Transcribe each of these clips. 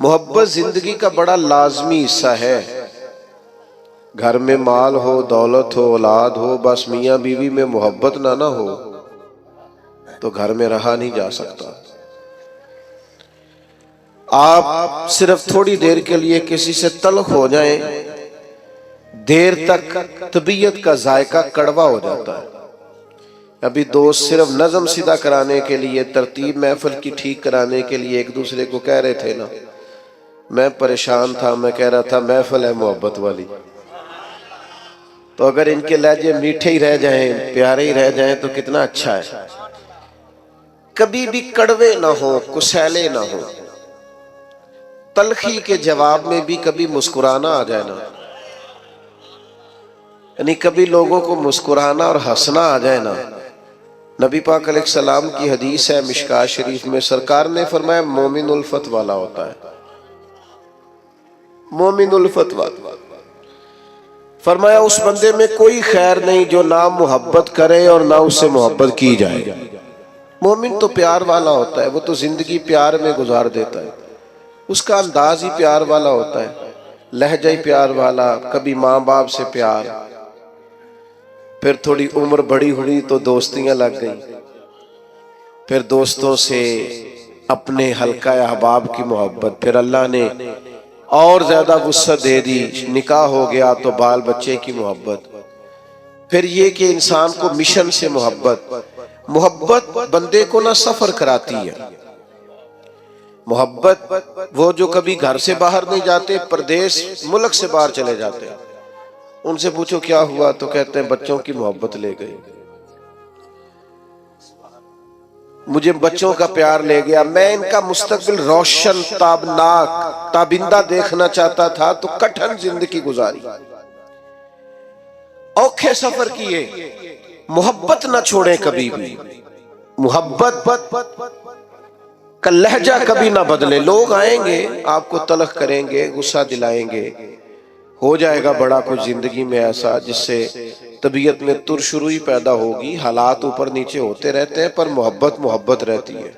محبت زندگی کا بڑا لازمی حصہ ہے۔ گھر میں مال ہو، دولت ہو، اولاد ہو، بس میاں بیوی میں محبت نہ ہو تو گھر میں رہا نہیں جا سکتا۔ آپ صرف تھوڑی دیر کے لیے کسی سے تلخ ہو جائیں، دیر تک طبیعت کا ذائقہ کڑوا ہو جاتا ہے۔ ابھی دوست صرف نظم سیدھا کرانے کے لیے، ترتیب محفل کی ٹھیک کرانے کے لیے ایک دوسرے کو کہہ رہے تھے نا، میں پریشان تھا، میں کہہ رہا تھا محفل ہے محبت والی، تو اگر ان کے لہجے میٹھے ہی رہ جائیں، پیارے ہی رہ جائیں تو کتنا اچھا ہے۔ کبھی بھی کڑوے نہ ہو، کسیلے نہ ہو، تلخی کے جواب میں بھی کبھی مسکرانا آ جائے نا، یعنی کبھی لوگوں کو مسکرانا اور ہنسنا آ جائے نا۔ نبی پاک علیہ السلام کی حدیث ہے مشکاۃ شریف میں، سرکار نے فرمایا مومن الفت والا ہوتا ہے، مومن الفت والا، فرمایا اس بندے میں کوئی خیر نہیں جو نہ محبت کرے اور نہ اس سے محبت کی جائے۔ مومن تو پیار والا ہوتا ہے، وہ تو زندگی پیار میں گزار دیتا ہے، اس کا انداز ہی پیار والا ہوتا ہے، لہجہ ہی پیار والا، کبھی ماں باپ سے پیار، پھر تھوڑی عمر بڑی ہوئی تو دوستیاں لگ گئیں، پھر دوستوں سے اپنے حلقہ احباب کی محبت، پھر اللہ نے اور زیادہ وسعت دے دی، نکاح ہو گیا تو بال بچے کی محبت، پھر یہ کہ انسان کو مشن سے محبت بندے کو نہ سفر کراتی ہے۔ محبت وہ جو کبھی گھر سے باہر نہیں جاتے، پردیس ملک سے باہر چلے جاتے ہیں، ان سے پوچھو کیا ہوا تو کہتے ہیں بچوں کی محبت لے گئی، مجھے بچوں کا پیار لے گیا، میں ان کا مستقبل روشن، تابناک، تابندہ دیکھنا چاہتا تھا تو کٹھن زندگی گزاری، اوکھے سفر کیے۔ محبت نہ چھوڑیں کبھی بھی، محبت کا لہجہ کبھی نہ بدلے۔ لوگ آئیں گے آپ کو تلخ کریں گے، غصہ دلائیں گے، ہو جائے گا بڑا کچھ زندگی میں ایسا جس سے طبیعت میں ترشروئی پیدا ہوگی، حالات اوپر نیچے ہوتے رہتے ہیں، پر محبت رہتی ہے۔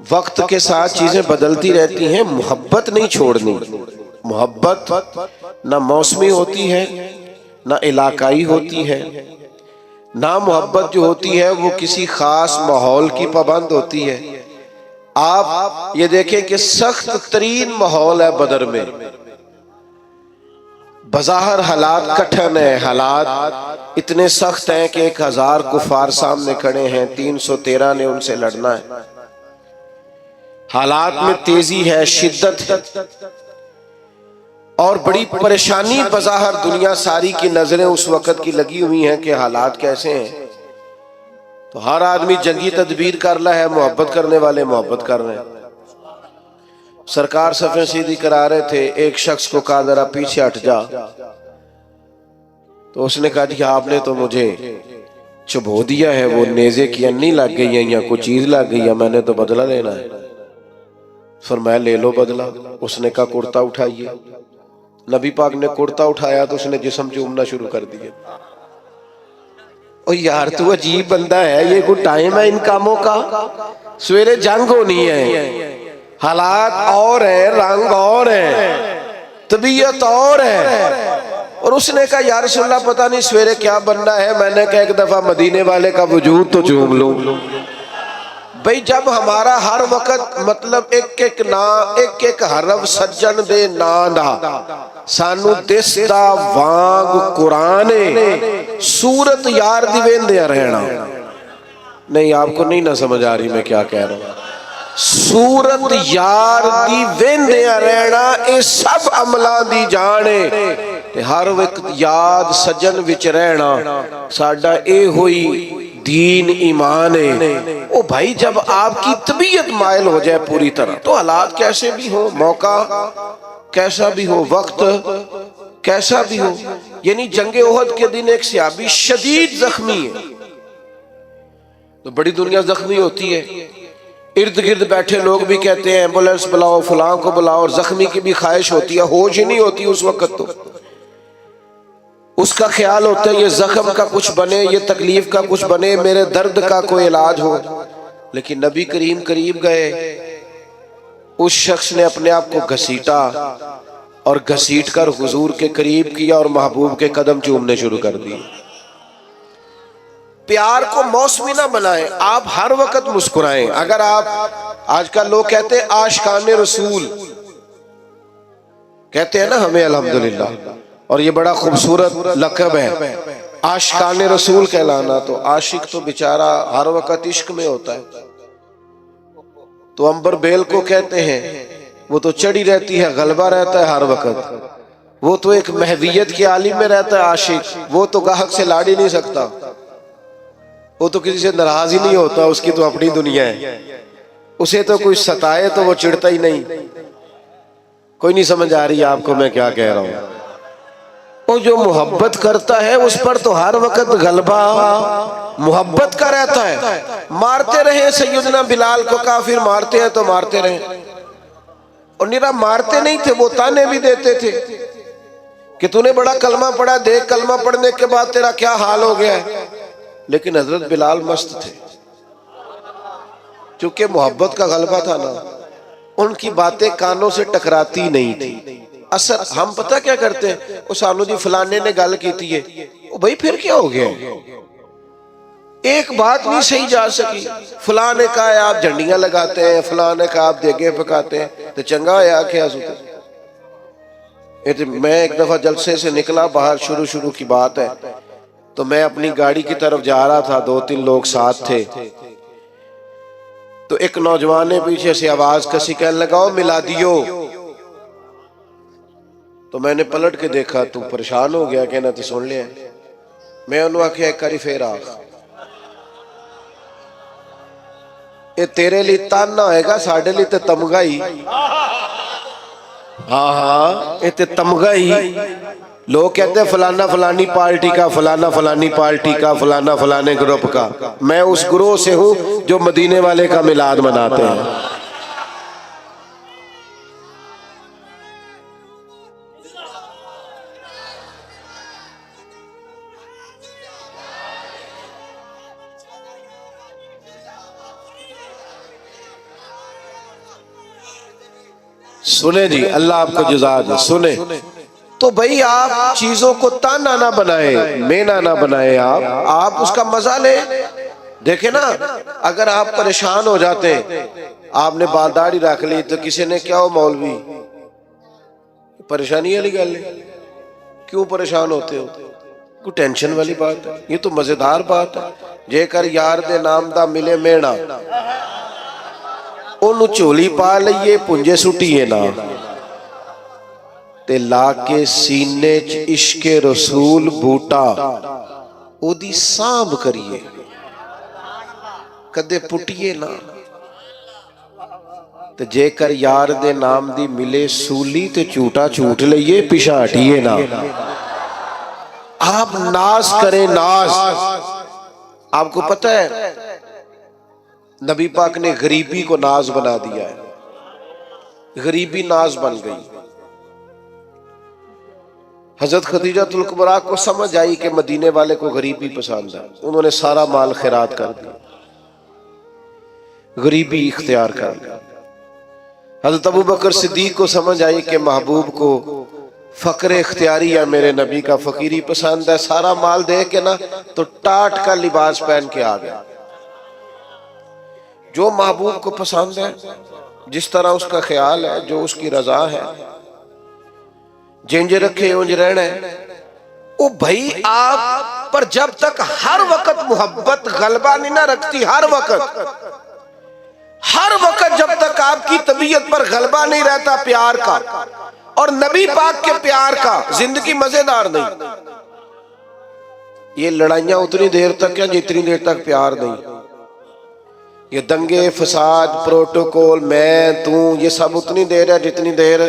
وقت کے ساتھ چیزیں بدلتی رہتی ہیں، محبت نہیں چھوڑنی۔ محبت نہ موسمی ہوتی ہے، نہ علاقائی ہوتی ہے، نہ محبت جو ہوتی ہے وہ کسی خاص ماحول کی پابند ہوتی ہے۔ آپ یہ دیکھیں کہ سخت ترین ماحول ہے بدر میں، بظاہر حالات کٹھن ہیں، حالات اتنے سخت ہیں کہ 1000 کفار سامنے کھڑے ہیں، 313 نے ان سے لڑنا ہے، حالات میں تیزی ہے، شدت ہے، اور بڑی پریشانی بظاہر دنیا ساری کی نظریں اس وقت کی لگی ہوئی ہیں کہ حالات کیسے ہیں، تو ہر آدمی جنگی تدبیر کر رہا ہے، محبت کرنے والے محبت کر رہے ہیں۔ سرکار صفیں سیدھی کرا رہے تھے، ایک شخص کو کہا ذرا پیچھے ہٹ جا، تو اس نے کہا جی آپ نے تو مجھے چبھو دیا ہے، وہ نیزے کی انی لگ گئی ہے یا کوئی چیز لگ گئی ہے، میں نے تو بدلہ لینا ہے۔ فرمایا لے لو بدلہ۔ اس نے کہا کرتا اٹھائیے، نبی پاک نے کرتا اٹھایا تو اس نے جسم چومنا شروع کر دیا۔ او یار تو عجیب بندہ ہے، یہ کوئی ٹائم ہے ان کاموں کا؟ سویرے جنگ ہونی ہے، حالات اور ہیں، رنگ اور ہیں، طبیعت اور ہے، اور اس نے کہا یا رسول اللہ پتہ نہیں سویرے کیا بننا ہے۔ میں نے کہا ایک دفعہ مدینے والے کا وجود تو چوم لوں۔ بھئی جب ہمارا ہر وقت مطلب ایک حرف سجن دے نانا سانو دس دا وانگ قرآن سورت یار دی ویندے رہنا۔ نہیں آپ کو نہیں نہ سمجھ آ رہی میں کیا کہہ رہا ہوں۔ سورت یار دی ویندے رہنا اے سب عملان دی جانے، ہر وقت یاد سجن وچ رہنا ساڈا اے ہوئی دین ایمان ہے۔ او بھائی جب آپ کی طبیعت مائل ہو جائے پوری طرح تو حالات کیسے بھی ہو، موقع کیسا بھی ہو، وقت کیسا بھی ہو، یعنی جنگ احد کے دن ایک صحابی شدید زخمی ہے، تو بڑی دنیا زخمی ہوتی ہے، ارد گرد بیٹھے لوگ بھی کہتے ہیں ایمبولینس بلاؤ، فلاں کو بلاؤ، اور زخمی کی بھی خواہش ہوتی ہے، ہوش ہی نہیں ہوتی اس وقت، تو اس کا خیال ہوتا ہے یہ زخم کا کچھ بنے، یہ تکلیف کا کچھ بنے، میرے درد کا کوئی علاج ہو۔ لیکن نبی کریم قریب گئے، اس شخص نے اپنے آپ کو گھسیٹا اور گھسیٹ کر حضور کے قریب کیا اور محبوب کے قدم چومنے شروع کر دیے۔ پیار کو موسمی نہ بنائیں، آپ ہر وقت مسکرائیں۔ اگر آپ آج کل لوگ کہتے ہیں عاشقان رسول کہتے ہیں نا ہمیں الحمدللہ، اور یہ بڑا خوبصورت لقب ہے عاشقان رسول کہلانا، تو عاشق تو بیچارہ ہر وقت عشق میں ہوتا ہے۔ تو عنبر بیل کو کہتے ہیں وہ تو چڑھی رہتی ہے، غلبہ رہتا ہے ہر وقت، وہ تو ایک محویت کے عالم میں رہتا ہے عاشق، وہ تو گاہک سے لاڑ ہی نہیں سکتا، وہ تو کسی سے ناراض ہی نہیں ہوتا، اس کی تو اپنی دنیا ہے، اسے تو کوئی ستائے تو وہ چڑھتا ہی نہیں۔ کوئی نہیں سمجھ آ رہی آپ کو میں کیا کہہ رہا ہوں؟ وہ جو محبت کرتا ہے اس پر تو ہر وقت غلبہ محبت کا رہتا ہے۔ مارتے رہے سیدنا بلال کو کافر، مارتے ہیں تو مارتے رہے، اور نیرا مارتے نہیں تھے، وہ تانے بھی دیتے تھے کہ تو نے بڑا کلمہ پڑھا، دیکھ کلمہ پڑھنے کے بعد تیرا کیا حال ہو گیا ہے۔ لیکن حضرت بلال مست تھے، چونکہ محبت کا غلبہ تھا نا، ان کی باتیں کانوں سے ٹکراتی نہیں تھی۔ اثر ہم پتہ کیا کرتے ہیں، وہ سانو جی فلانے نے گل کیتی ہے، وہ بھائی پھر کیا ہو گیا، ایک بات نہیں صحیح جا سکی، فلاں نے کہا ہے آپ جھنڈیاں لگاتے ہیں، فلاں نے کہا آپ دیگیں پکاتے ہیں، تو چنگا ہے کیا سوتے۔ میں ایک دفعہ جلسے سے نکلا باہر، شروع کی بات ہے، تو میں اپنی گاڑی کی طرف جا رہا تھا، 2-3 لوگ ساتھ تھے، تو ایک نوجوان نے پیچھے سے آواز کسی کہنے لگا ملا دیو، تو میں نے پلٹ کے دیکھا، تو پریشان ہو گیا، کہنا تو سن لیا، میں انہوں نے کہا ایک کاری پھر آخ، یہ تیرے لیے تان نہ ہوئے گا، ساڑھے لیے تے تمغہ ہی، ہاں یہ تے تمغہ ہی۔ لوگ کہتے ہیں فلانا فلانی پارٹی کا، فلانا فلانی پارٹی کا، فلانا فلانے گروپ کا، میں اس گروہ سے ہوں جو مدینے والے کا میلاد مناتے ہیں۔ سنیں جی، اللہ آپ کو جزا دے، سنیں۔ تو بھئی آپ چیزوں کو تانا نہ بنائیں، مینا نہ بنائیں، آپ اس کا مزہ لیں۔ دیکھیں نا، اگر آپ پریشان ہو جاتے ہیں، آپ نے بال داڑھی رکھ لی تو کسی نے کیا ہو مولوی، پریشانی والی گل ہے، کیوں پریشان ہوتے ہو، کوئی ٹینشن والی بات ہے، یہ تو مزیدار بات ہے۔ جے کر یار دے نام دا ملے مینا، انہوں چولی پا لئیے پنجے سٹیے نا، تے لا کے سینے چ عشق رسول بوٹا او دی سانب کریے، کدے پٹیے نا۔ تے جے کر یار دے نام دی ملے سولی تے چوٹا چوٹ لئیے پیچھے ہٹیے نا۔ آپ ناز کریں، ناز۔ آپ کو پتہ ہے نبی پاک نے غریبی کو ناز بنا دیا ہے، غریبی ناز بن گئی۔ حضرت خدیجہ الکبریٰ کو سمجھ آئی کہ مدینے والے کو غریبی پسند ہے، انہوں نے سارا مال خیرات کر دیا، غریبی اختیار کر لیا۔ حضرت ابوبکر صدیق کو سمجھ آئی کہ محبوب کو فقر اختیاری ہے، میرے نبی کا فقیری پسند ہے، سارا مال دے کے نا تو ٹاٹ کا لباس پہن کے آ گیا۔ جو محبوب کو پسند ہے، جس طرح اس کا خیال ہے، جو اس کی رضا ہے، جنج رکھے انج رہنا ہے۔ او بھائی آپ پر جب تک ہر وقت محبت غلبہ نہیں نہ رکھتی، ہر وقت جب تک آپ کی طبیعت پر غلبہ نہیں رہتا پیار کا اور نبی پاک کے پیار کا، زندگی مزیدار نہیں۔ یہ لڑائیاں اتنی دیر تک ہیں جتنی دیر تک پیار نہیں، یہ دنگے فساد پروٹوکول میں تو یہ سب اتنی دیر ہے جتنی دیر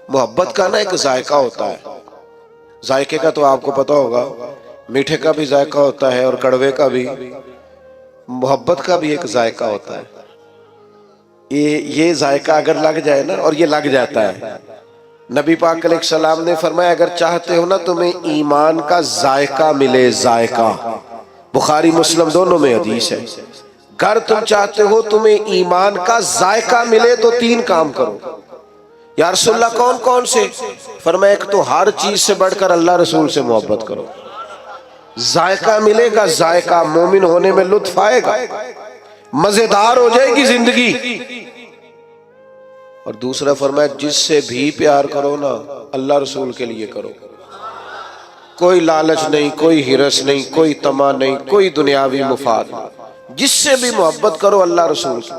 محبت کا نا ایک ذائقہ ہوتا ہے۔ ذائقے کا تو آپ کو پتہ ہوگا، میٹھے کا بھی ذائقہ ہوتا ہے اور کڑوے کا بھی، محبت کا بھی ایک ذائقہ ہوتا ہے۔ یہ ذائقہ اگر لگ جائے نا، اور یہ لگ جاتا ہے، نبی پاک علیہ السلام نے فرمایا اگر چاہتے ہو نا تمہیں ایمان کا ذائقہ ملے، ذائقہ، بخاری مسلم دونوں میں حدیث ہے، اگر تم چاہتے ہو تمہیں ایمان کا ذائقہ ملے تو 3 کام کرو۔ یا رسول اللہ کون کون سے؟ فرمایا ایک تو ہر چیز سے بڑھ کر اللہ رسول سے محبت کرو، ذائقہ ملے گا، ذائقہ مومن ہونے میں لطف آئے گا، مزیدار ہو جائے گی زندگی۔ اور دوسرا فرمایا جس سے بھی پیار کرو نا اللہ رسول کے لیے کرو، کوئی لالچ نہیں، کوئی ہرس نہیں، کوئی طمع نہیں، کوئی دنیاوی مفاد نہیں، جس سے بھی محبت کرو اللہ رسول کی۔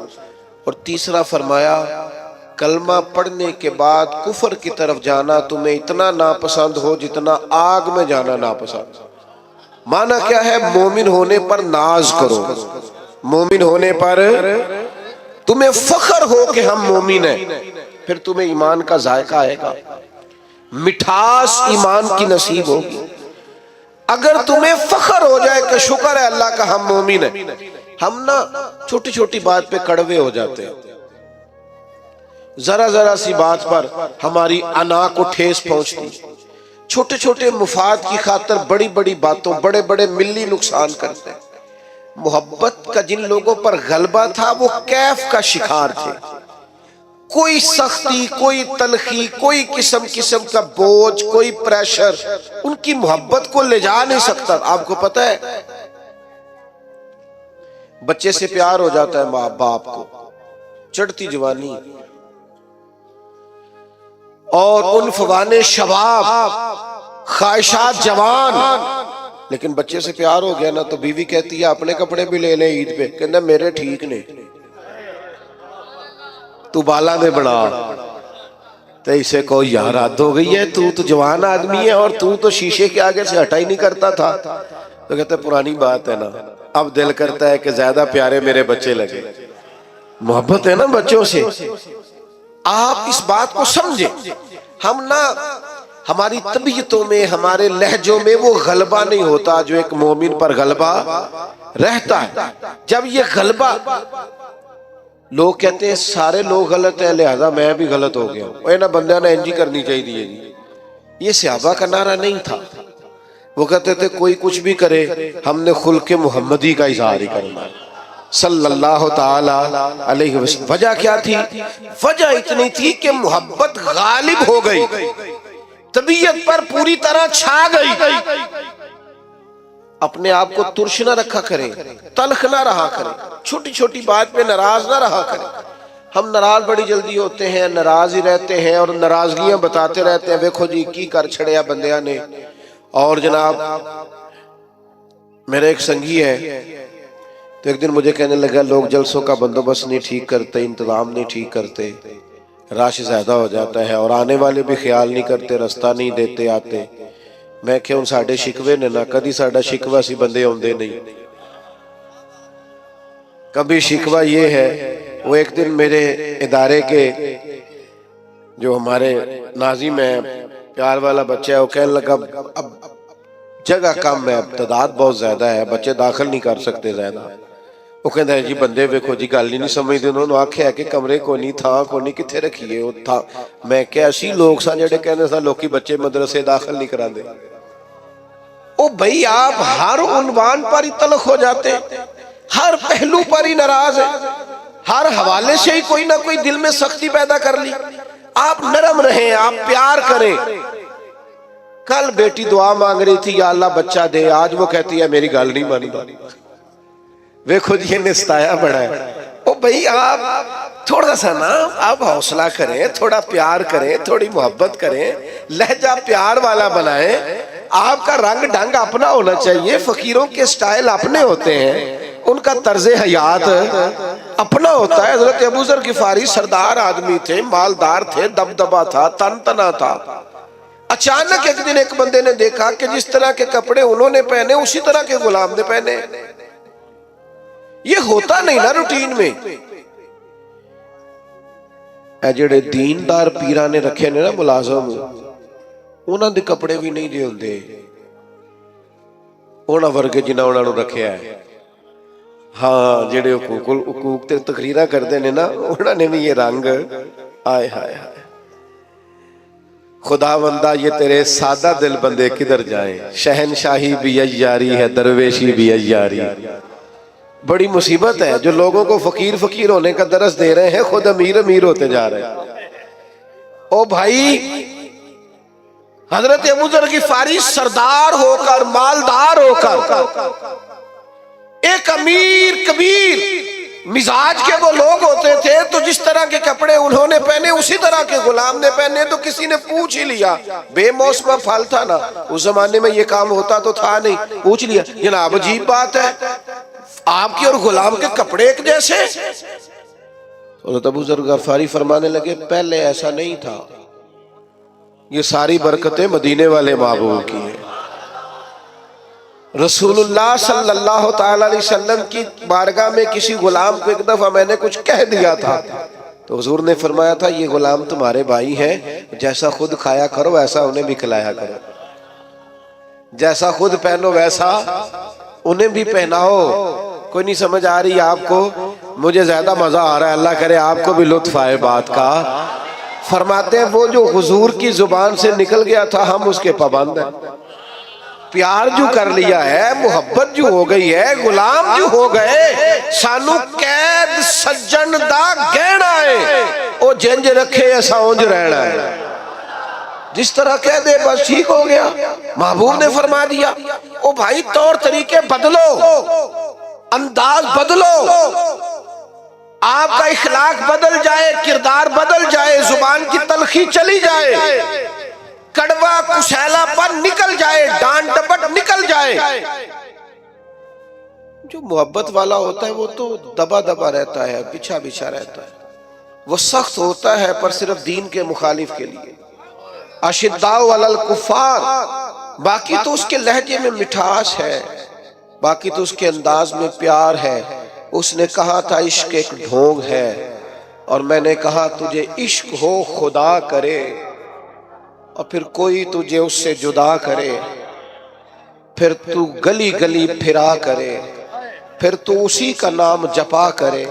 اور تیسرا فرمایا کلمہ پڑھنے کے بعد کفر کی طرف جانا تمہیں اتنا ناپسند ہو جتنا آگ میں جانا ناپسند۔ معنی کیا ہے؟ مومن ہونے پر ناز کرو، مومن ہونے پر تمہیں فخر ہو کہ ہم مومن ہیں، پھر تمہیں ایمان کا ذائقہ آئے گا، مٹھاس ایمان کی نصیب ہوگی۔ اگر تمہیں فخر ہو جائے کہ شکر ہے اللہ کا ہم مومن ہیں، ہم نا چھوٹی چھوٹی بات پہ کڑوے ہو جاتے ہیں، ذرا ذرا سی بات پر ہماری انا کو ٹھیس پہنچتی، چھوٹے چھوٹے مفاد کی خاطر بڑی بڑی باتوں بڑے بڑے ملی نقصان کرتے ہیں۔ محبت کا جن لوگوں پر غلبہ تھا وہ کیف کا شکار تھے، کوئی سختی، کوئی تلخی، کوئی قسم کا بوجھ، کوئی پریشر ان کی محبت کو لے جا نہیں سکتا۔ آپ کو پتہ ہے بچے سے پیار ہو جاتا ہے ماں باپ کو، چڑھتی جوانی اور ان فوان شباب، خواہشات جوان، لیکن بچے سے پیار ہو گیا نا تو بیوی کہتی ہے اپنے کپڑے بھی لے لیں عید پہ، کہنا میرے ٹھیک نے، تو بالا نے بڑھا، تو اسے کو یار حد ہو گئی ہے، تو جوان آدمی ہے اور تو شیشے کے آگے سے ہٹا ہی نہیں کرتا تھا۔ تو کہتا ہے پرانی بات ہے نا، اب دل کرتا ہے کہ زیادہ پیارے میرے بچے لگے۔ محبت ہے نا بچوں سے۔ آپ اس بات کو سمجھیں، ہم نا ہماری طبیعتوں میں، ہمارے لہجوں میں وہ غلبہ نہیں ہوتا جو ایک مومن پر غلبہ رہتا ہے۔ جب یہ غلبہ، لوگ کہتے ہیں سارے لوگ غلط ہیں لہذا میں بھی غلط ہو گیا ہوں، نہ بندہ نہ انجی کرنی چاہیے جی، یہ صحابہ کا نعرہ نہیں تھا۔ وہ کہتے تھے کوئی کچھ بھی کرے ہم نے خلق محمدی کا اظہار ہی کرنا صلی اللہ تعالی علیہ وسلم۔ وجہ کیا تھی؟ وجہ اتنی تھی کہ محبت غالب ہو گئی، طبیعت پر پوری طرح چھا گئی۔ اپنے آپ کو ترش نہ رکھا کرے، تلخ نہ رہا کرے، چھوٹی چھوٹی بات پہ ناراض نہ رہا کرے۔ ہم ناراض بڑی جلدی ہوتے ہیں، ناراض ہی رہتے ہیں اور ناراضگیاں بتاتے رہتے ہیں، دیکھو جی کی کر چھڑیا بندیاں نے۔ اور جناب میرے ایک سنگی ہے تو ایک دن مجھے کہنے لگا لوگ جلسوں کا بندوبست نہیں ٹھیک کرتے، انتظام نہیں ٹھیک کرتے، رش زیادہ ہو جاتا ہے اور آنے والے بھی خیال نہیں کرتے، رستہ نہیں دیتے آتے۔ میں کہ ان ساڑھے شکوے نے نہ کدی ساڑھا شکوہ سی بندے ہوندے نہیں، کبھی شکوہ یہ ہے۔ وہ ایک دن میرے ادارے کے جو ہمارے ناظم ہے، پیار والا بچہ ہے، وہ کہنے لگا اب جگہ کم ہے، تعداد بہت زیادہ ہے، بچے داخل نہیں کر سکتے زیادہ۔ وہ کہتا ہے جی بندے ویکھو جی گل ہی نہیں سمجھتے، انہوں نے آکھیا ہے کہ کمرے کو نہیں تھا کو نہیں کتھے رکھیے وہ تھا۔ میں کہ ایسی لوگ سا جڑے کہنے سا لوکی بچے مدرسے داخل نہیں کرا دے۔ او بھئی آپ ہر عنوان پر ہی تلخ ہو جاتے، ہر پہلو پر ہی ناراض ہے، ہر حوالے سے ہی کوئی نہ کوئی دل میں سختی پیدا کر لی۔ آپ نرم رہیں، آپ پیار کریں۔ کل بیٹی دعا مانگ رہی تھی یا اللہ بچہ دے، آج وہ کہتی ہے میری گل نہیں مانتا۔ ویکھو جی یہ نستایا بڑا ہے۔ او بھئی آپ تھوڑا سا نا آپ حوصلہ کریں، تھوڑا پیار کریں، تھوڑی محبت کریں، لہجہ پیار والا بنائیں۔ آپ کا رنگ ڈھنگ اپنا ہونا چاہیے، فقیروں کے سٹائل اپنے ہوتے ہیں، ان کا طرز حیات اپنا ہوتا ہے۔ حضرت ابو ذر غفاری سردار آدمی تھے، مالدار تھے، دبدبا تھا، تن تنا تھا۔ اچانک ایک دن ایک بندے نے دیکھا کہ جس طرح کے کپڑے انہوں نے پہنے اسی طرح کے غلام نے پہنے۔ یہ ہوتا نہیں نا روٹین میں۔ اے جڑے دیندار پیرانے رکھے نے نا ملازم، انہاں دے کپڑے بھی نہیں دے ہوندے انہاں ورگے جنہاں انہاں نوں رکھیا ہے۔ ہاں جڑے حقوق تے تقریرا کردے نے نا انہاں نے بھی یہ رنگ آئے ہائے ہائے۔ خدا بندہ یہ تیرے سادہ دل بندے کدھر جائیں، شہنشاہی بھی عیاری ہے، درویشی بھی عیاری۔ بڑی مصیبت ہے جو لوگوں کو فقیر فقیر ہونے کا درس دے رہے ہیں، خود امیر امیر ہوتے جا رہے ہیں۔ او بھائی، حضرت ابو ذر غفاری سردار ہو کر، مالدار ہو کر، ایک امیر کبیر مزاج کے وہ لوگ ہوتے تھے، تو جس طرح کے کپڑے انہوں نے پہنے اسی طرح کے غلام نے پہنے، تو کسی نے پوچھ ہی لیا، بے موسمہ پھل تھا نا، اس زمانے میں یہ کام ہوتا تو تھا نہیں، پوچھ لیا جناب عجیب بات ہے، آپ کی اور غلام کے کپڑے ایک جیسے؟ حضرت ابو ذر غفاری فرمانے لگے پہلے ایسا نہیں تھا، یہ ساری برکتیں مدینے والے محبوب کی ہیں۔ رسول اللہ صلی اللہ تعالی علیہ وسلم کی بارگاہ میں کسی غلام کو ایک دفعہ میں نے کچھ کہہ دیا تھا، تو حضور نے فرمایا تھا یہ غلام تمہارے بھائی ہیں، جیسا خود کھایا کرو ویسا انہیں بھی کھلایا کرو، جیسا خود پہنو ویسا انہیں بھی پہناؤ۔ کوئی نہیں سمجھ آ رہی آپ کو؟ مجھے زیادہ مزہ آ رہا ہے، اللہ کرے آپ کو بھی لطف آئے بات کا۔ فرماتے ہیں وہ جو حضور کی زبان سے نکل گیا تھا ہم اس کے پابند ہیں، پیار جو کر لیا ہے، محبت جو ہو گئی ہے، غلام جو ہو گئے، سانو قید سجن دا گہنا ہے، او جنج رکھے ایسا اونج رہنا ہے، جس طرح کہہ دے بس ٹھیک ہو گیا۔ محبوب نے فرما دیا او بھائی طور طریقے بدلو، انداز بدلو، آپ کا اخلاق بدل جائے، کردار بدل جائے، زبان کی تلخی چلی جائے، کڑوا کشیلا پر نکل جائے، ڈانٹ ڈپٹ نکل جائے۔ جو محبت والا ہوتا ہے وہ تو دبا دبا رہتا ہے، بچھا بچھا رہتا ہے، وہ سخت ہوتا ہے پر صرف دین کے مخالف کے لیے۔ اشداء علی الکفار، باقی تو اس کے لہجے میں مٹھاس ہے، باقی تو اس کے انداز میں پیار ہے۔ اس نے کہا تھا عشق ایک ڈھونگ ہے، اور میں نے کہا تجھے عشق ہو خدا کرے، اور پھر کوئی تجھے اس سے جدا کرے، پھر تو گلی گلی پھرا کرے، پھر تو اسی کا نام جپا کرے،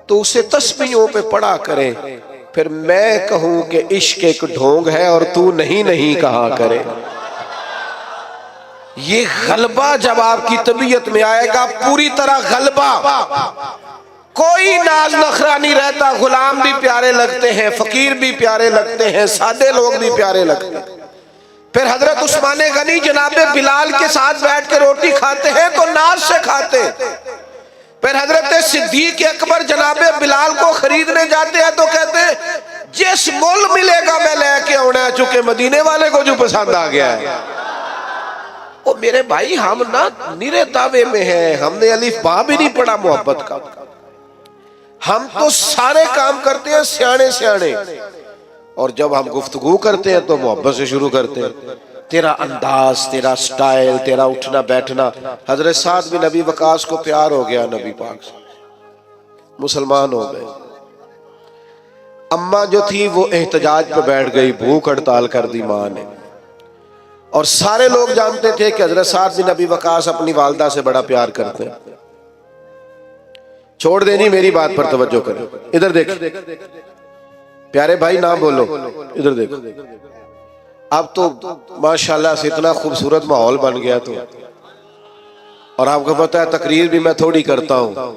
تو اسے تسبیحوں پہ پڑھا کرے، پھر میں کہوں کہ عشق ایک ڈھونگ ہے اور تو نہیں نہیں کہا کرے۔ یہ غلبہ جب آپ کی طبیعت میں آئے گا، پوری طرح غلبہ، کوئی ناز نخرہ نہیں رہتا، غلام بھی پیارے لگتے ہیں، فقیر بھی پیارے لگتے ہیں، سادے لوگ بھی پیارے لگتے ہیں۔ پھر حضرت عثمان غنی جناب بلال کے ساتھ بیٹھ کے روٹی کھاتے ہیں تو ناز سے کھاتے، پھر حضرت صدیق اکبر جناب بلال کو خریدنے جاتے ہیں تو کہتے ہیں جس مول ملے گا میں لے کے آنا ہے، چونکہ مدینے والے کو جو پسند آ گیا ہے۔ وہ میرے بھائی ہم نہ نیرے دعوے میں ہیں، ہم نے الف با بھی نہیں پڑھا محبت کا، ہم تو سارے کام کرتے ہیں سیانے سیانے، اور جب ہم گفتگو کرتے ہیں تو محبت سے شروع کرتے ہیں۔ تیرا انداز، تیرا سٹائل، تیرا اٹھنا بیٹھنا۔ حضرت سعد بن ابی وقاص کو پیار ہو گیا نبی پاک سے، مسلمان ہو گئے۔ اماں جو تھی وہ احتجاج پہ بیٹھ گئی، بھوک ہڑتال کر دی ماں نے، اور سارے لوگ جانتے تھے کہ حضرت سعد بن ابی وقاص اپنی والدہ سے بڑا پیار کرتے ہیں۔ چھوڑ دینی، میری بات پر توجہ کریں، ادھر دیکھ پیارے بھائی، نہ بولو، ادھر دیکھو۔ اب تو ماشاءاللہ سے اتنا خوبصورت ماحول بن گیا، تو اور آپ کو پتہ ہے تقریر بھی میں تھوڑی کرتا ہوں،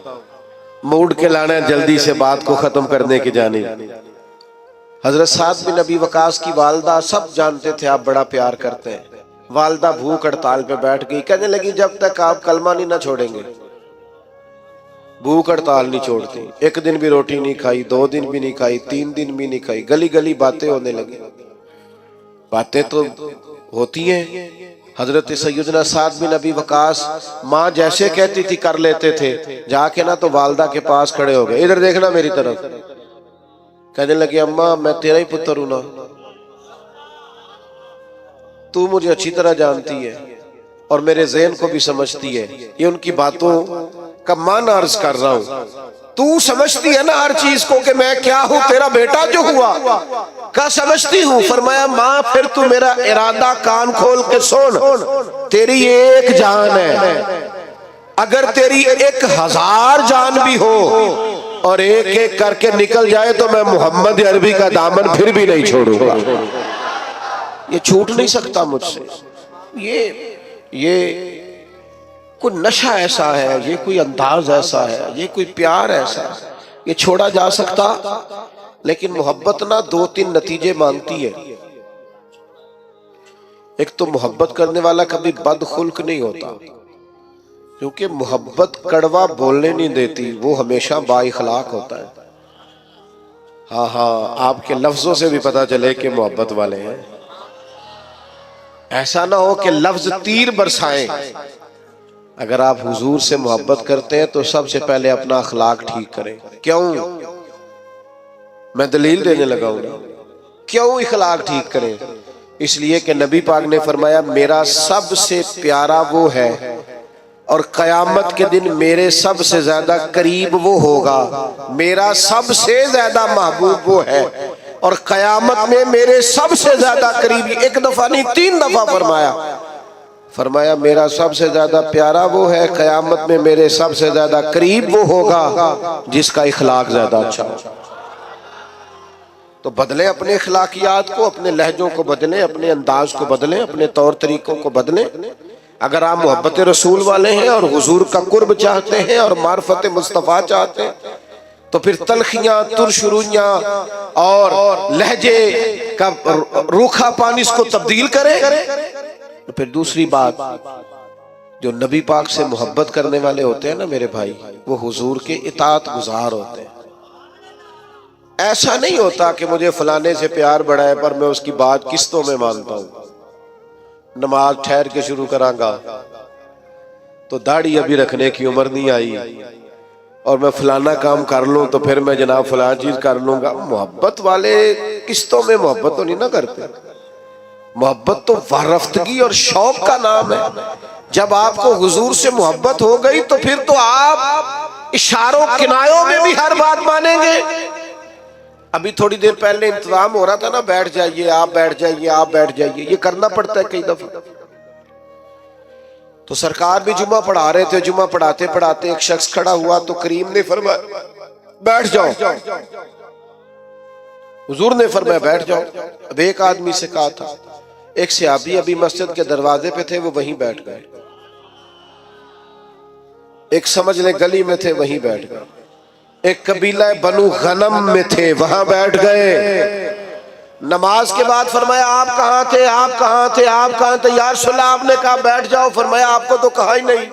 موڈ کے لانا ہے جلدی سے بات کو ختم کرنے کی جانب۔ حضرت سعد بن ابی وقاص کی والدہ سب جانتے تھے آپ بڑا پیار کرتے ہیں۔ والدہ بھوک ہڑتال پہ بیٹھ گئی، کہنے لگی جب تک آپ کلمہ نہیں نہ چھوڑیں گے بھوک ہڑتال نہیں چھوڑتی۔ ایک دن بھی روٹی نہیں کھائی، 2 دن بھی نہیں کھائی، 3 دن بھی نہیں کھائی، گلی گلی باتیں ہونے لگی۔ باتیں تو ہوتی ہیں۔ حضرت سیدنا سعد بن ابی وقاص ماں جیسے کہتی تھی کر لیتے تھے، جا کے نا تو والدہ کے پاس کھڑے ہو گئے، ادھر دیکھنا میری طرف، کہنے لگے اماں میں تیرا ہی پتر ہوں نا، تو مجھے اچھی طرح جانتی ہے اور میرے ذہن کو بھی سمجھتی ہے، یہ ان کی باتوں کا معنی عرض کر رہا ہوں، تو سمجھتی ہے نا ہر چیز کو کہ میں کیا ہوں، تیرا بیٹا جو ہوا کا سمجھتی ہوں۔ فرمایا ماں پھر تو میرا ارادہ کان کھول کے سن، تیری ایک جان ہے، اگر تیری 1000 جان بھی ہو اور ایک ایک کر کے نکل جائے تو میں محمد عربی کا دامن پھر بھی نہیں چھوڑوں گا، یہ چھوٹ نہیں سکتا مجھ سے۔ یہ کوئی نشہ ایسا ہے، یہ کوئی انداز ایسا ہے، یہ کوئی پیار ایسا ہے، یہ چھوڑا جا سکتا؟ لیکن محبت نہ دو تین نتیجے مانگتی ہے۔ ایک تو محبت کرنے والا کبھی بد خلق نہیں ہوتا، کیونکہ محبت کڑوا بولنے نہیں دیتی، وہ ہمیشہ با اخلاق ہوتا ہے۔ ہاں ہاں، آپ کے لفظوں سے بھی پتا چلے کہ محبت والے ہیں۔ ایسا نہ ہو کہ لفظ تیر برسائیں۔ اگر آپ حضور سے محبت کرتے ہیں تو سب سے پہلے اپنا اخلاق ٹھیک کریں۔ کیوں؟ میں دلیل دینے لگا ہوں۔ کیوں اخلاق ٹھیک کریں؟ اس لیے کہ نبی پاک نے فرمایا میرا سب سے پیارا وہ ہے اور قیامت کے دن میرے سب سے زیادہ قریب وہ ہوگا، میرا سب سے زیادہ محبوب وہ ہے اور قیامت میں میرے سب سے زیادہ قریب، ایک دفعہ نہیں 3 دفعہ فرمایا میرا سب سے زیادہ پیارا وہ ہے، قیامت میں میرے سب سے زیادہ قریب وہ ہوگا جس کا اخلاق زیادہ اچھا ہو۔ تو بدلیں اپنے اخلاقیات کو، اپنے لہجوں کو بدلیں، اپنے انداز کو بدلیں، اپنے طور طریقوں کو بدلیں۔ اگر آپ محبت رسول والے ہیں اور حضور کا قرب چاہتے ہیں اور معرفت مصطفیٰ چاہتے ہیں تو پھر تلخیاں، ترش رویاں اور لہجے کا روکھا پانی اس کو تبدیل کریں۔ پھر دوسری بات، جو نبی پاک سے محبت کرنے والے ہوتے ہیں نا میرے بھائی، وہ حضور کے اطاعت گزار ہوتے ہیں۔ ایسا نہیں ہوتا کہ مجھے فلانے سے پیار بڑھا ہے پر میں اس کی بات قسطوں میں مانتا ہوں، نماز ٹھہر کے شروع کراں گا تو داڑھی ابھی رکھنے کی عمر نہیں آئی، اور میں فلانا کام کر لوں تو پھر میں جناب فلان چیز کر لوں گا۔ محبت والے قسطوں میں محبت تو نہیں نہ کرتے۔ محبت تو وارفتگی اور شوق کا نام ہے۔ جب آپ کو حضور سے محبت ہو گئی تو پھر تو آپ اشاروں کنایوں میں بھی ہر بات مانیں گے۔ ابھی تھوڑی دیر پہلے انتظام ہو رہا تھا نا، بیٹھ جائیے، آپ بیٹھ جائیے، آپ بیٹھ جائیے، یہ کرنا پڑتا ہے کئی دفعہ۔ تو سرکار بھی جمعہ پڑھا رہے تھے، جمعہ پڑھاتے پڑھاتے ایک شخص کھڑا ہوا تو کریم نے فرمایا بیٹھ جاؤ، حضور نے فرمایا بیٹھ جاؤ۔ اب ایک آدمی سے کہا تھا، ایک صحابی ابھی مسجد کے دروازے پہ تھے، وہ وہیں بیٹھ گئے۔ ایک سمجھ لیں گلی میں تھے، وہیں بیٹھ گئے۔ ایک قبیلہ بنو غنم میں تھے، وہاں بیٹھ گئے۔ نماز کے بعد فرمایا آپ کہاں تھے، آپ کہاں تھے، آپ کہاں تھے؟ یا رسول اللہ آپ نے کہا بیٹھ جاؤ۔ فرمایا آپ کو تو کہا ہی نہیں،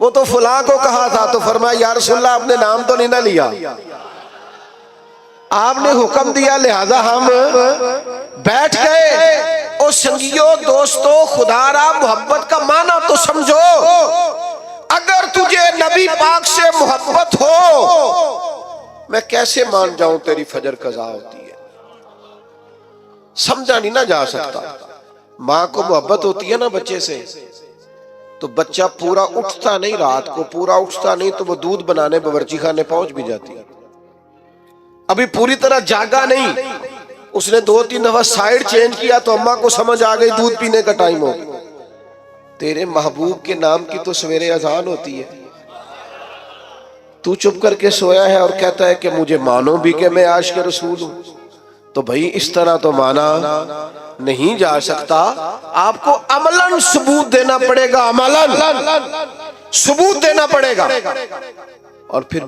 وہ تو فلاں کو کہا تھا۔ تو فرمایا یا رسول اللہ آپ نے نام تو نہیں نہ لیا، آپ نے حکم دیا لہذا ہم بیٹھ گئے۔ او سنگیو دوستو، خدا را محبت کا معنی تو سمجھو۔ اگر تجھے نبی پاک سے محبت ہو، میں کیسے مان جاؤں تیری فجر قضا ہوتی ہے؟ سمجھا نہیں نہ جا سکتا۔ ماں کو محبت ہوتی ہے نا بچے سے، تو بچہ پورا اٹھتا نہیں، رات کو پورا اٹھتا نہیں تو وہ دودھ بنانے باورچی خانے پہنچ بھی جاتی ہے۔ ابھی پوری طرح جاگا نہیں، اس نے 2-3 دفعہ سائیڈ چینج کیا تو اماں کو سمجھ آ گئی دودھ پینے کا ٹائم ہو۔ تیرے محبوب کے نام کی تو سویرے اذان ہوتی ہے، تو چپ کر کے سویا ہے اور کہتا ہے کہ مجھے مانو بھی کہ میں عاشق رسول ہوں۔ تو بھائی اس طرح تو مانا نہیں جا سکتا، آپ کو عملاً ثبوت دینا پڑے گا، عملاً ثبوت دینا پڑے گا۔ اور پھر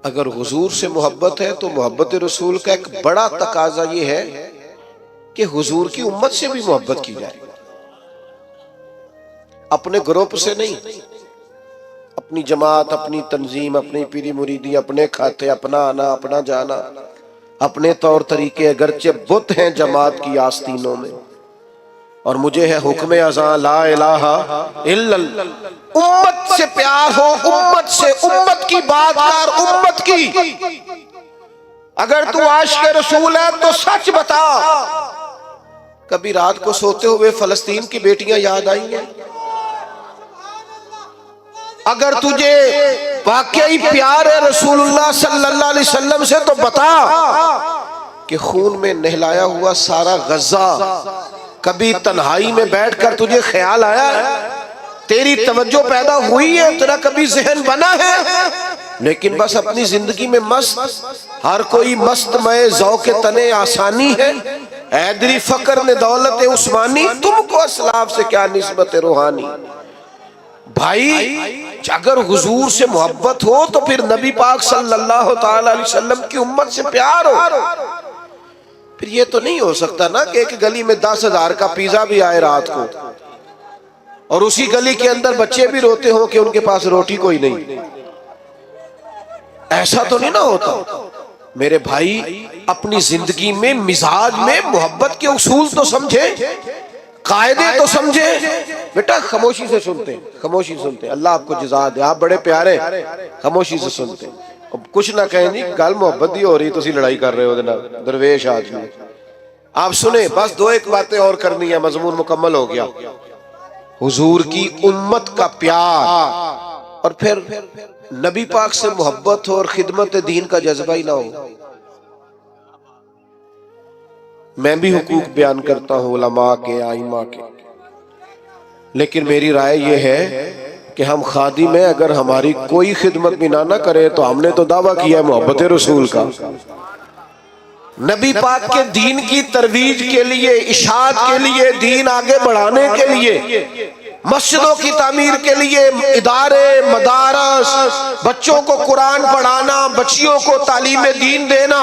اگر حضور سے محبت ہے تو محبت رسول کا ایک بڑا تقاضا یہ ہے کہ حضور کی امت سے بھی محبت کی جائے، اپنے گروپ سے نہیں، اپنی جماعت، اپنی تنظیم، اپنی پیری مریدی، اپنے کھاتے، اپنا آنا، اپنا جانا، اپنے طور طریقے، اگرچہ بت ہیں جماعت کی آستینوں میں، اور مجھے ہے حکم اذاں لا الہ الا اللہ۔ امت سے پیار ہو، امت سے، امت کی بات کر، امت کی۔ اگر تو عاشق رسول ہے تو سچ بتا، کبھی رات کو سوتے ہوئے فلسطین کی بیٹیاں یاد آئیں گے؟ اگر تجھے واقعی پیار ہے رسول اللہ صلی اللہ علیہ وسلم سے تو بتا کہ خون میں نہلایا ہوا سارا غزہ کبھی تنہائی میں بیٹھ کر تجھے خیال آیا ہے؟ تیری توجہ پیدا ہوئی ہے، تیرا کبھی ذہن بنا ہے؟ لیکن بس اپنی زندگی میں مست، ہر کوئی مست میں ذوق تنے آسانی ہے۔ حیدری فقر نے دولت عثمانی، تم کو اسلاف سے کیا نسبت روحانی؟ بھائی اگر حضور سے محبت ہو تو پھر نبی پاک صلی اللہ تعالی علیہ وسلم کی امت سے پیار ہو. پھر یہ تو نہیں ہو سکتا نا کہ ایک گلی میں 10,000 کا پیزا بھی آئے رات کو اور اسی گلی کے اندر بچے بھی روتے ہوں کہ ان کے پاس روٹی کوئی نہیں. ایسا تو نہیں نہ ہوتا. میرے بھائی اپنی زندگی میں مزاج میں محبت کے اصول تو سمجھے, قاعدے تو سمجھے. بیٹا خاموشی سے سنتے ہیں, خاموشی سنتے ہیں, اللہ آپ کو جزا دے, آپ بڑے پیارے, خاموشی سے سنتے ہیں. کچھ نہ کہیں جی گل محبت دی ہو رہی تسی لڑائی کر رہے ہو درویش آج میں. آپ سنیں بس 2-1 باتیں اور کرنی ہے, مضمون مکمل ہو گیا. حضور کی امت کا پیار اور پھر نبی پاک سے محبت ہو اور خدمت دین کا جذبہ ہی نہ ہو. میں بھی حقوق بیان کرتا ہوں علماء کے, ائمہ کے, لیکن میری رائے یہ ہے کہ ہم خادم ہیں, اگر ہماری کوئی خدمت بھی نہ کرے تو ہم نے تو دعویٰ کیا ہے محبت رسول کا. نبی پاک کے دین کی ترویج کے لیے, اشاعت کے لیے, دین آگے بڑھانے کے لیے, مسجدوں کی تعمیر کے لیے, ادارے, مدارس, بچوں کو قرآن پڑھانا, بچیوں کو تعلیم دین دینا,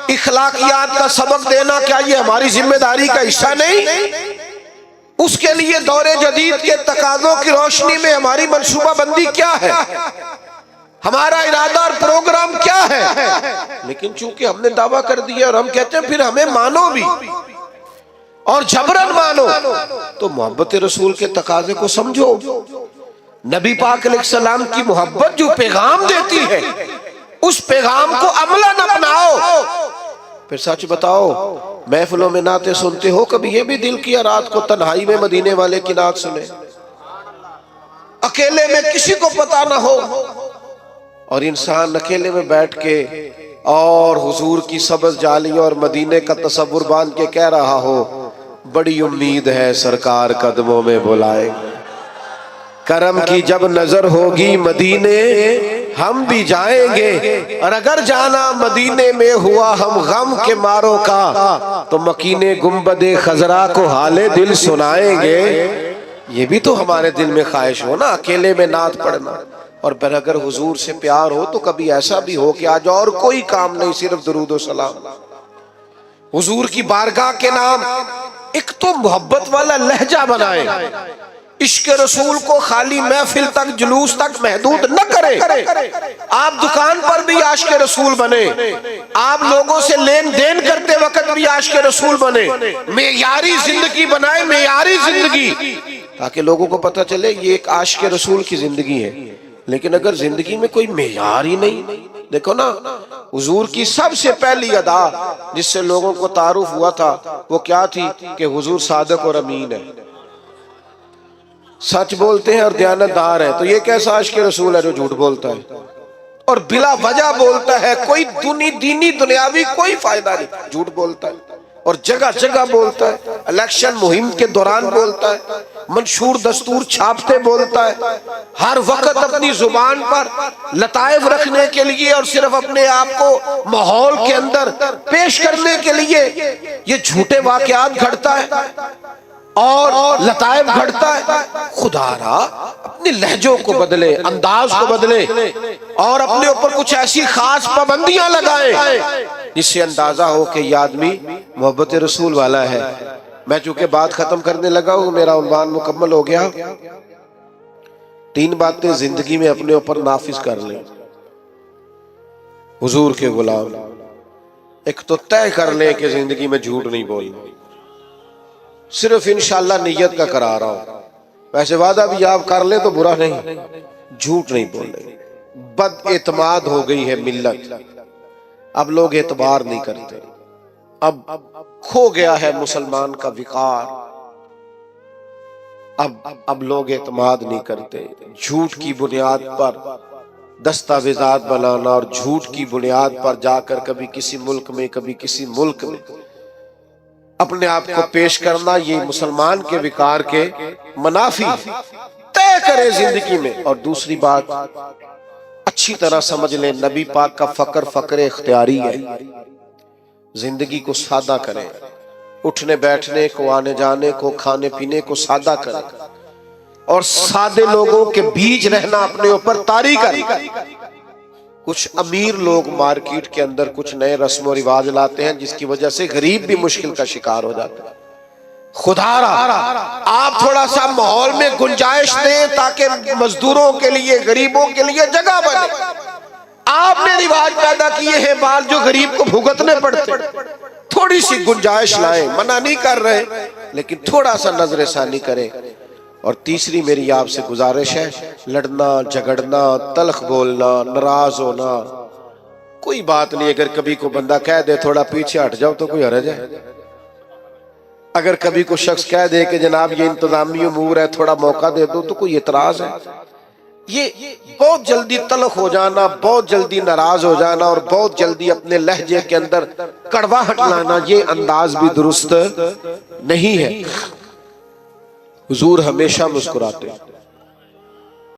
اخلاقیات کا سبق دینا, کیا یہ ہماری ذمہ داری کا حصہ نہیں؟ اس کے لیے دور جدید کے تقاضوں کی روشنی میں ہماری منصوبہ بندی کیا ہے, ہمارا ارادہ اور پروگرام کیا ہے؟ لیکن چونکہ ہم نے دعویٰ کر دیا اور ہم کہتے ہیں پھر ہمیں مانو بھی اور جبرن مانو, تو محبت رسول کے تقاضے کو سمجھو. نبی پاک علیہ السلام کی محبت جو پیغام دیتی ہے اس پیغام کو عملاً اپناؤ. پھر سچ بتاؤ, محفلوں میں نعتیں سنتے ہو, کبھی یہ بھی دل کیا رات کو تنہائی میں مدینے والے کی نعت سنے, اکیلے میں کسی کو پتا نہ ہو, اور انسان اکیلے میں بیٹھ کے اور حضور کی سبز جالیوں اور مدینے کا تصور باندھ کے کہہ رہا ہو, بڑی امید ہے سرکار قدموں میں بلائیں, کرم کی جب نظر ہوگی مدینے ہم بھی جائیں گے, اور اگر جانا مدینے میں ہوا ہم غم کے ماروں کا تو مکینے گنبد خضرا کو حال دل سنائیں گے. یہ بھی تو ہمارے دل میں خواہش ہو نا, اکیلے میں نعت پڑھنا. اور پھر اگر حضور سے پیار ہو تو کبھی ایسا بھی ہو کہ آج اور کوئی کام نہیں, صرف درود و سلام. حضور کی بارگاہ کے نام ایک تو محبت والا لہجہ بنائیں, عشق رسول کو خالی محفل تک, جلوس تک محدود نہ کریں. آپ دکان پر بھی عاشق رسول بنے, آپ لوگوں سے لین دین کرتے وقت بھی عاشق رسول بنے, معیاری زندگی بنائیں, معیاری زندگی, تاکہ لوگوں کو پتہ چلے یہ ایک عاشق رسول کی زندگی ہے. لیکن اگر زندگی میں کوئی معیار ہی نہیں, دیکھو نا حضور کی سب سے پہلی ادا جس سے لوگوں کو تعارف ہوا تھا وہ کیا تھی کہ حضور صادق اور امین ہے, سچ بولتے ہیں اور دیانتدار ہے. تو یہ کیسا عاشق رسول ہے جو جھوٹ بولتا ہے اور بلا وجہ بولتا ہے, کوئی دینی دنیاوی کوئی فائدہ نہیں, جھوٹ بولتا ہے اور جگہ جگہ بولتا ہے, الیکشن مہم کے دوران بولتا ہے, منشور دستور چھاپتے بولتا ہے, ہر وقت اپنی زبان پر لطائف رکھنے کے لیے اور صرف اپنے آپ کو ماحول کے اندر پیش کرنے کے لیے یہ جھوٹے واقعات گھڑتا ہے اور لطائف گھڑتا ہے. خدا را اپنے لہجوں کو بدلے, انداز کو بدلے اور اپنے اوپر کچھ ایسی خاص پابندیاں لگائے جس سے اندازہ ہو کہ یہ آدمی محبت رسول والا ہے. میں چونکہ بات ختم کرنے لگا ہوں, میرا عنوان مکمل ہو گیا. 3 باتیں زندگی میں اپنے اوپر نافذ کر لیں حضور کے غلام. ایک تو طے کر لیں کہ زندگی میں جھوٹ نہیں بولنا, صرف انشاءاللہ نیت کا کرا رہا ہوں, ویسے وعدہ بھی آپ کر لیں تو برا نہیں, جھوٹ نہیں بولیں. بد اعتماد ہو گئی ہے ملت, اب لوگ اعتبار نہیں کرتے, اب کھو گیا ہے مسلمان کا وقار, اب لوگ اعتماد نہیں کرتے. جھوٹ کی بنیاد پر دستاویزات بنانا اور جھوٹ کی بنیاد پر جا کر کبھی کسی ملک میں کبھی کسی ملک میں اپنے آپ کو پیش کرنا, یہ مسلمان کے وقار کے منافی. طے کرے زندگی میں. اور دوسری بات اچھی طرح سمجھ لیں, نبی پاک کا فقر اختیاری ہے. زندگی کو سادہ کریں, اٹھنے بیٹھنے کو, آنے جانے کو, کھانے پینے کو سادہ کریں اور سادے لوگوں کے بیچ رہنا اپنے اوپر طاری کرنا۔ کچھ امیر لوگ مارکیٹ کے اندر کچھ نئے رسم و رواج لاتے ہیں جس کی وجہ سے غریب بھی مشکل کا شکار ہو جاتا ہے۔ خدا را آپ تھوڑا سا ماحول میں گنجائش دیں تاکہ مزدوروں کے لیے، غریبوں کے لیے جگہ بنے۔ آپ نے رواج پیدا کیے ہیں بال جو غریب کو بھگتنے پڑتے، تھوڑی سی گنجائش لائیں، منع نہیں کر رہے لیکن تھوڑا سا نظر ثانی کریں۔ اور تیسری میری آپ سے گزارش ہے، لڑنا جھگڑنا، تلخ بولنا، ناراض ہونا کوئی بات نہیں۔ اگر کبھی کو بندہ کہہ دے تھوڑا پیچھے ہٹ جاؤ تو کوئی حرج ہے؟ اگر کبھی کو شخص کہہ دے کہ جناب یہ انتظامی امور ہے تھوڑا موقع دے دو تو کوئی اعتراض ہے؟ یہ بہت جلدی تلخ ہو جانا، بہت جلدی ناراض ہو جانا اور بہت جلدی اپنے لہجے کے اندر کڑواہٹ لانا، یہ انداز بھی درست نہیں ہے۔ حضور ہمیشہ مسکراتے